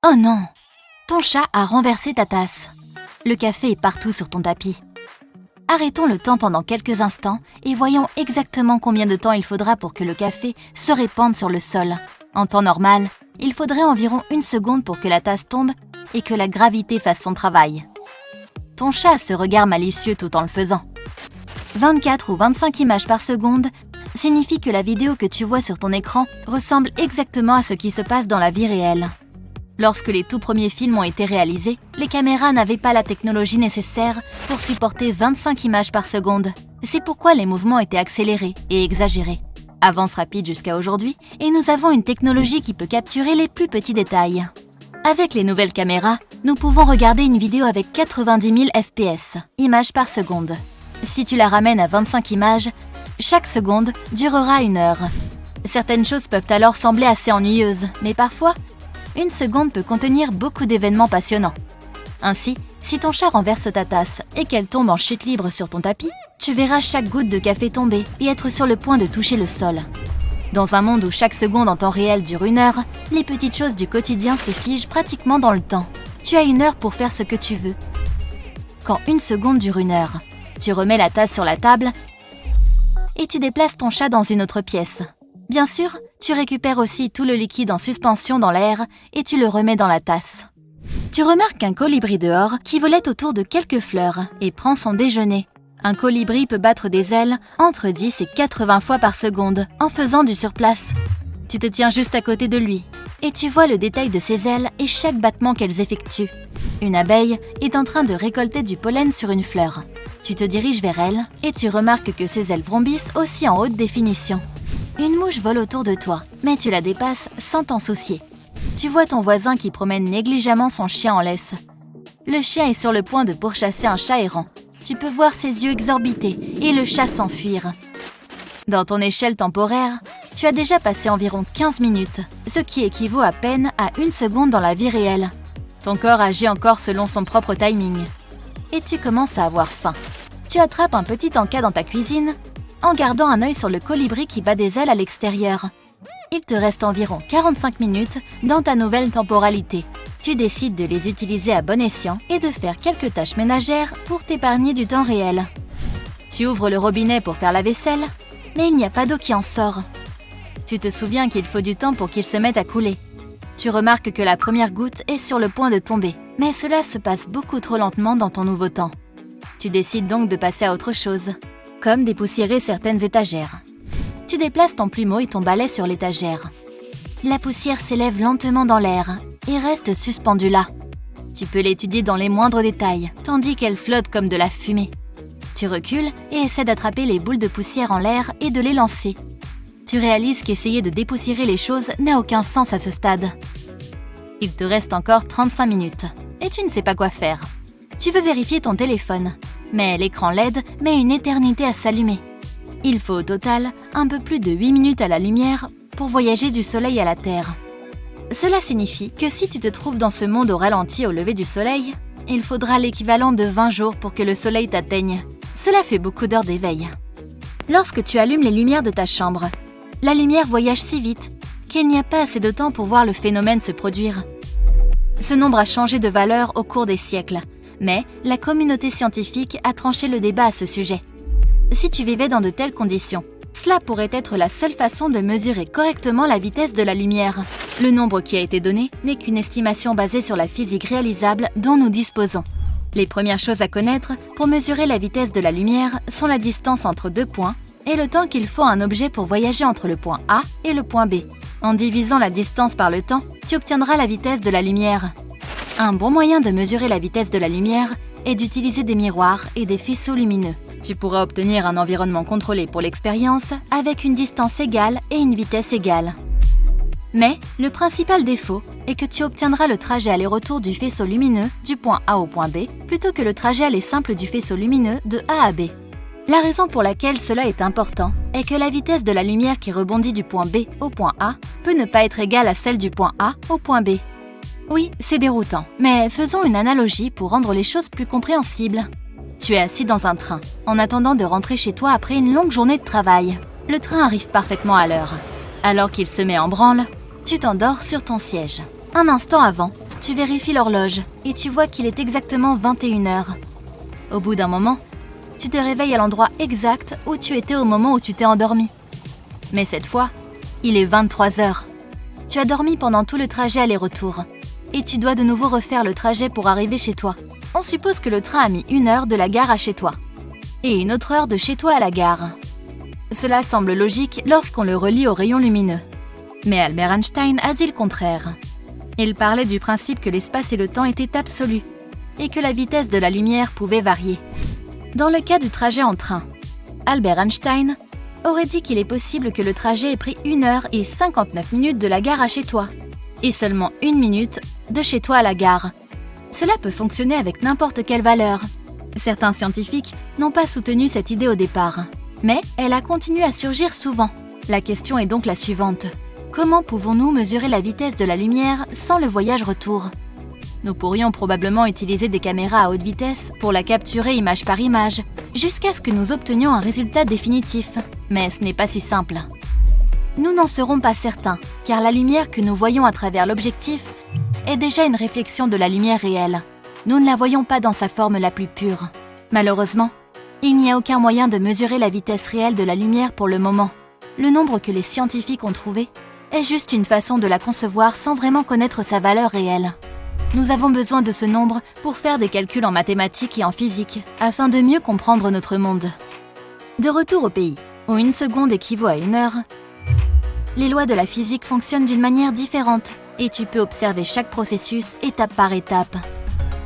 Oh non! Ton chat a renversé ta tasse. Le café est partout sur ton tapis. Arrêtons le temps pendant quelques instants et voyons exactement combien de temps il faudra pour que le café se répande sur le sol. En temps normal, il faudrait environ 1 seconde pour que la tasse tombe et que la gravité fasse son travail. Ton chat a ce regard malicieux tout en le faisant. 24 ou 25 images par seconde signifie que la vidéo que tu vois sur ton écran ressemble exactement à ce qui se passe dans la vie réelle. Lorsque les tout premiers films ont été réalisés, les caméras n'avaient pas la technologie nécessaire pour supporter 25 images par seconde. C'est pourquoi les mouvements étaient accélérés et exagérés. Avance rapide jusqu'à aujourd'hui, et nous avons une technologie qui peut capturer les plus petits détails. Avec les nouvelles caméras, nous pouvons regarder une vidéo avec 90 000 fps, images par seconde. Si tu la ramènes à 25 images, chaque seconde durera 1 heure. Certaines choses peuvent alors sembler assez ennuyeuses, mais parfois, 1 seconde peut contenir beaucoup d'événements passionnants. Ainsi, si ton chat renverse ta tasse et qu'elle tombe en chute libre sur ton tapis, tu verras chaque goutte de café tomber et être sur le point de toucher le sol. Dans un monde où chaque seconde en temps réel dure 1 heure, les petites choses du quotidien se figent pratiquement dans le temps. Tu as 1 heure pour faire ce que tu veux. Quand 1 seconde dure 1 heure, tu remets la tasse sur la table et tu déplaces ton chat dans une autre pièce. Bien sûr, tu récupères aussi tout le liquide en suspension dans l'air et tu le remets dans la tasse. Tu remarques un colibri dehors qui volait autour de quelques fleurs et prend son déjeuner. Un colibri peut battre des ailes entre 10 et 80 fois par seconde en faisant du surplace. Tu te tiens juste à côté de lui et tu vois le détail de ses ailes et chaque battement qu'elles effectuent. Une abeille est en train de récolter du pollen sur une fleur. Tu te diriges vers elle et tu remarques que ses ailes vrombissent aussi en haute définition. Une mouche vole autour de toi, mais tu la dépasses sans t'en soucier. Tu vois ton voisin qui promène négligemment son chien en laisse. Le chien est sur le point de pourchasser un chat errant. Tu peux voir ses yeux exorbités et le chat s'enfuir. Dans ton échelle temporaire, tu as déjà passé environ 15 minutes, ce qui équivaut à peine à 1 seconde dans la vie réelle. Ton corps agit encore selon son propre timing. Et tu commences à avoir faim. Tu attrapes un petit encas dans ta cuisine en gardant un œil sur le colibri qui bat des ailes à l'extérieur. Il te reste environ 45 minutes dans ta nouvelle temporalité. Tu décides de les utiliser à bon escient et de faire quelques tâches ménagères pour t'épargner du temps réel. Tu ouvres le robinet pour faire la vaisselle, mais il n'y a pas d'eau qui en sort. Tu te souviens qu'il faut du temps pour qu'il se mette à couler. Tu remarques que la première goutte est sur le point de tomber, mais cela se passe beaucoup trop lentement dans ton nouveau temps. Tu décides donc de passer à autre chose, comme dépoussiérer certaines étagères. Tu déplaces ton plumeau et ton balai sur l'étagère. La poussière s'élève lentement dans l'air et reste suspendue là. Tu peux l'étudier dans les moindres détails, tandis qu'elle flotte comme de la fumée. Tu recules et essaies d'attraper les boules de poussière en l'air et de les lancer. Tu réalises qu'essayer de dépoussiérer les choses n'a aucun sens à ce stade. Il te reste encore 35 minutes et tu ne sais pas quoi faire. Tu veux vérifier ton téléphone, mais l'écran LED met une éternité à s'allumer. Il faut au total un peu plus de 8 minutes à la lumière pour voyager du soleil à la Terre. Cela signifie que si tu te trouves dans ce monde au ralenti au lever du soleil, il faudra l'équivalent de 20 jours pour que le soleil t'atteigne. Cela fait beaucoup d'heures d'éveil. Lorsque tu allumes les lumières de ta chambre, la lumière voyage si vite qu'il n'y a pas assez de temps pour voir le phénomène se produire. Ce nombre a changé de valeur au cours des siècles, mais la communauté scientifique a tranché le débat à ce sujet. Si tu vivais dans de telles conditions, cela pourrait être la seule façon de mesurer correctement la vitesse de la lumière. Le nombre qui a été donné n'est qu'une estimation basée sur la physique réalisable dont nous disposons. Les premières choses à connaître pour mesurer la vitesse de la lumière sont la distance entre 2 points et le temps qu'il faut à un objet pour voyager entre le point A et le point B. En divisant la distance par le temps, tu obtiendras la vitesse de la lumière. Un bon moyen de mesurer la vitesse de la lumière est d'utiliser des miroirs et des faisceaux lumineux. Tu pourras obtenir un environnement contrôlé pour l'expérience avec une distance égale et une vitesse égale. Mais le principal défaut est que tu obtiendras le trajet aller-retour du faisceau lumineux du point A au point B plutôt que le trajet aller simple du faisceau lumineux de A à B. La raison pour laquelle cela est important est que la vitesse de la lumière qui rebondit du point B au point A peut ne pas être égale à celle du point A au point B. Oui, c'est déroutant, mais faisons une analogie pour rendre les choses plus compréhensibles. Tu es assis dans un train, en attendant de rentrer chez toi après une longue journée de travail. Le train arrive parfaitement à l'heure. Alors qu'il se met en branle, tu t'endors sur ton siège. Un instant avant, tu vérifies l'horloge et tu vois qu'il est exactement 21h. Au bout d'un moment, tu te réveilles à l'endroit exact où tu étais au moment où tu t'es endormi. Mais cette fois, il est 23h. Tu as dormi pendant tout le trajet aller-retour et tu dois de nouveau refaire le trajet pour arriver chez toi. On suppose que le train a mis 1 heure de la gare à chez toi et une autre heure de chez toi à la gare. Cela semble logique lorsqu'on le relie aux rayons lumineux. Mais Albert Einstein a dit le contraire. Il parlait du principe que l'espace et le temps étaient absolus et que la vitesse de la lumière pouvait varier. Dans le cas du trajet en train, Albert Einstein aurait dit qu'il est possible que le trajet ait pris 1h59 de la gare à chez toi et seulement 1 minute de chez toi à la gare. Cela peut fonctionner avec n'importe quelle valeur. Certains scientifiques n'ont pas soutenu cette idée au départ, mais elle a continué à surgir souvent. La question est donc la suivante. Comment pouvons-nous mesurer la vitesse de la lumière sans le voyage retour ? Nous pourrions probablement utiliser des caméras à haute vitesse pour la capturer image par image, jusqu'à ce que nous obtenions un résultat définitif. Mais ce n'est pas si simple. Nous n'en serons pas certains, car la lumière que nous voyons à travers l'objectif est déjà une réflexion de la lumière réelle. Nous ne la voyons pas dans sa forme la plus pure. Malheureusement, il n'y a aucun moyen de mesurer la vitesse réelle de la lumière pour le moment. Le nombre que les scientifiques ont trouvé est juste une façon de la concevoir sans vraiment connaître sa valeur réelle. Nous avons besoin de ce nombre pour faire des calculs en mathématiques et en physique, afin de mieux comprendre notre monde. De retour au pays, où 1 seconde équivaut à 1 heure, les lois de la physique fonctionnent d'une manière différente et tu peux observer chaque processus étape par étape.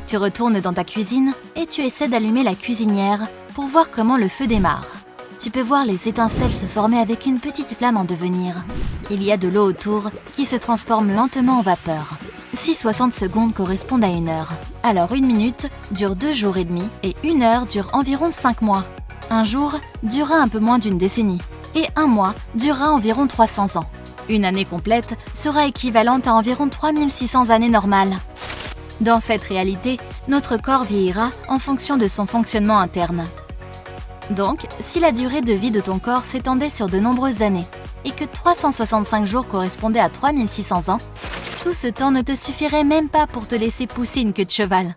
Tu retournes dans ta cuisine et tu essaies d'allumer la cuisinière pour voir comment le feu démarre. Tu peux voir les étincelles se former avec une petite flamme en devenir. Il y a de l'eau autour qui se transforme lentement en vapeur. Si 60 secondes correspondent à 1 heure, alors 1 minute dure 2 jours et demi et 1 heure dure environ 5 mois. Un jour durera un peu moins d'une décennie et 1 mois durera environ 300 ans. Une année complète sera équivalente à environ 3600 années normales. Dans cette réalité, notre corps vieillira en fonction de son fonctionnement interne. Donc, si la durée de vie de ton corps s'étendait sur de nombreuses années et que 365 jours correspondaient à 3600 ans, tout ce temps ne te suffirait même pas pour te laisser pousser une queue de cheval.